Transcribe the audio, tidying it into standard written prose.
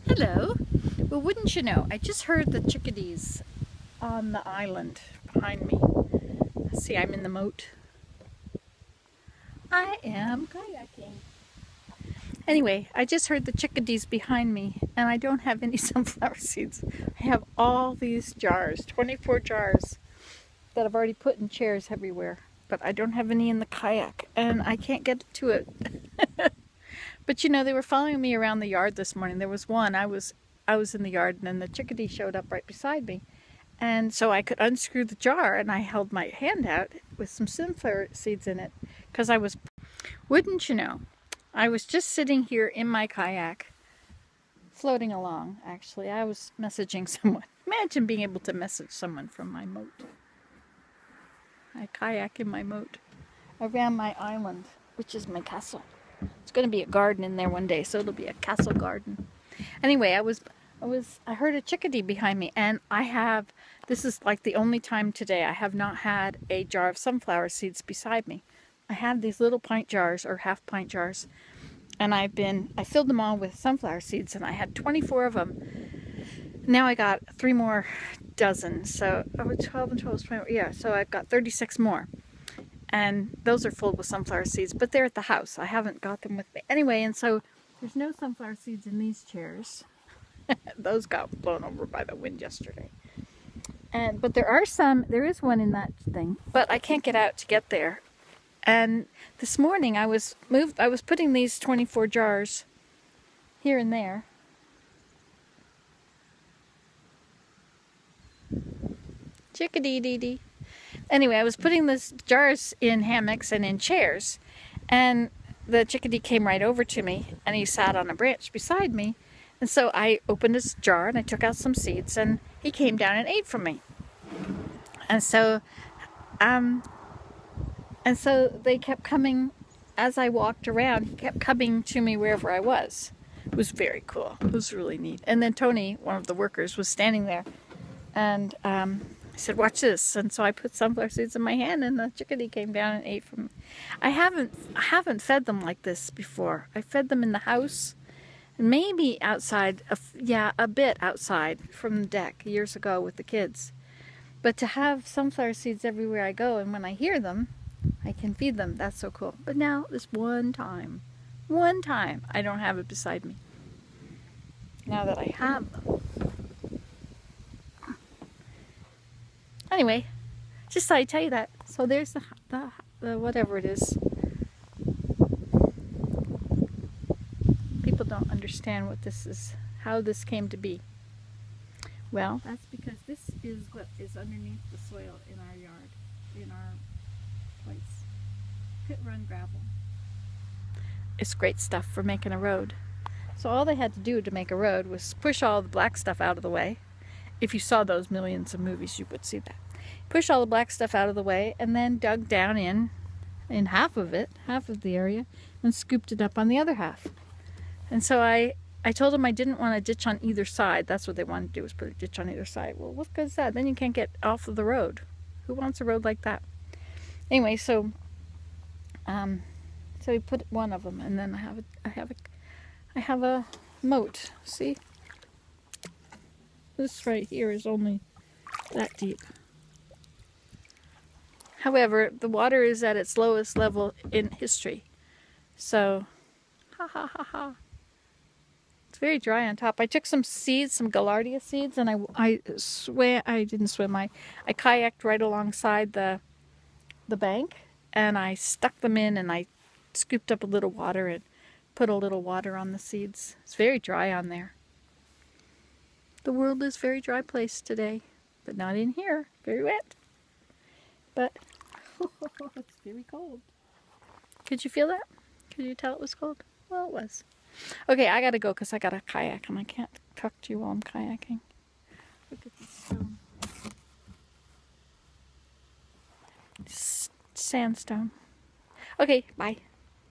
Hello. Well, wouldn't you know, I just heard the chickadees on the island behind me. See, I'm in the moat. I am kayaking. Anyway, I just heard the chickadees behind me, and I don't have any sunflower seeds. I have all these jars, 24 jars, that I've already put in chairs everywhere. But I don't have any in the kayak, and I can't get to it. But you know, they were following me around the yard this morning. There was one, I was in the yard, and then the chickadee showed up right beside me. And so I could unscrew the jar, and I held my hand out with some sunflower seeds in it, because wouldn't you know, I was just sitting here in my kayak, floating along, actually. I was messaging someone. Imagine being able to message someone from my moat. I kayak in my moat around my island, which is my castle. It's going to be a garden in there one day, so it'll be a castle garden. Anyway, I heard a chickadee behind me, and this is like the only time today I have not had a jar of sunflower seeds beside me. I had these little pint jars, or half pint jars, and I filled them all with sunflower seeds, and I had 24 of them. Now I got 3 more dozen, so 12 and 12 is 20, yeah, so I've got 36 more. And those are full with sunflower seeds, but they're at the house. I haven't got them with me. Anyway, and so there's no sunflower seeds in these chairs. Those got blown over by the wind yesterday. But there is one in that thing, but I can't get out to get there. And this morning I was putting these 24 jars here and there. Chickadee-dee-dee. Anyway, I was putting these jars in hammocks and in chairs, and the chickadee came right over to me, and he sat on a branch beside me. And so I opened his jar, and I took out some seeds, and he came down and ate from me. And so they kept coming as I walked around. He kept coming to me wherever I was. It was very cool. It was really neat. And then Tony, one of the workers, was standing there, and I said, "Watch this." And so I put sunflower seeds in my hand, and the chickadee came down and ate from me. I haven't fed them like this before. I fed them in the house, and maybe outside, a bit outside from the deck years ago with the kids. But to have sunflower seeds everywhere I go, and when I hear them, I can feed them. That's so cool. But now, this one time, I don't have it beside me. Now that I have them. Anyway, just thought I'd tell you that. So there's the whatever it is. People don't understand what this is, how this came to be. Well, that's because this is what is underneath the soil in our yard, in our place. Pit run gravel. It's great stuff for making a road. So all they had to do to make a road was push all the black stuff out of the way. If you saw those millions of movies, you would see that. Push all the black stuff out of the way, and then dug down in half of the area, and scooped it up on the other half. And so I told them I didn't want a ditch on either side. That's what they wanted to do, was put a ditch on either side. Well, what good is that? Then you can't get off of the road. Who wants a road like that? Anyway, so we put one of them, and then I have a moat. See? This right here is only that deep. However, the water is at its lowest level in history. So, ha ha ha ha. It's very dry on top. I took some seeds, some gaillardia seeds, and I kayaked right alongside the bank, and I stuck them in, and I scooped up a little water and put a little water on the seeds. It's very dry on there. The world is a very dry place today, but not in here. Very wet. But it's very cold. Could you feel that? Could you tell it was cold? Well, it was. Okay, I gotta go because I got a kayak and I can't talk to you while I'm kayaking. Look at this stone. Sandstone. Okay, bye.